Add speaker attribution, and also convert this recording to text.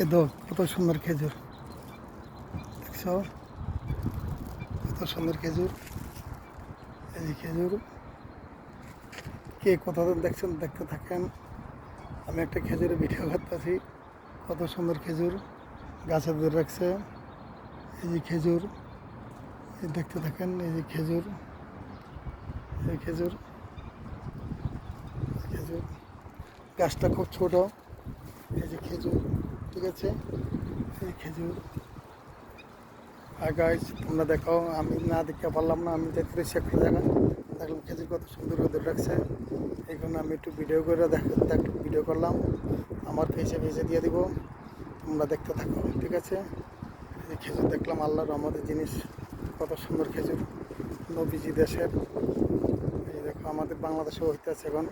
Speaker 1: এই তো কত সুন্দর খেজুর দেখছো, কত সুন্দর খেজুর। এই যে খেজুর, কে কতদিন দেখছেন দেখতে থাকেন। আমি একটা খেজুরের ভিডিও করতেছি, কত সুন্দর খেজুর গাছে ধরে রাখছে। এই যে খেজুর, এই দেখতে থাকেন। এই যে খেজুর, এই খেজুর, খেজুর গাছটা খুব ছোট। এই যে খেজুর, ঠিক আছে, এই খেজুর। আর গাইস তোমরা দেখো, আমি না দেখতে পারলাম না, আমি দেখতে পেয়েছি একটা জায়গা, দেখলাম খেজুর কত সুন্দর রোদে রাখছে। এই জন্য আমি একটু ভিডিও করে একটু ভিডিও করলাম, আমার ফেসে ফেসে দিয়ে দিব, তোমরা দেখতে থাকো, ঠিক আছে। এই খেজুর দেখলাম, আল্লাহর রহমতের জিনিস, কত সুন্দর খেজুর, নবীজি দেশের। এই দেখো আমাদের বাংলাদেশেও হইতে আছে এখন।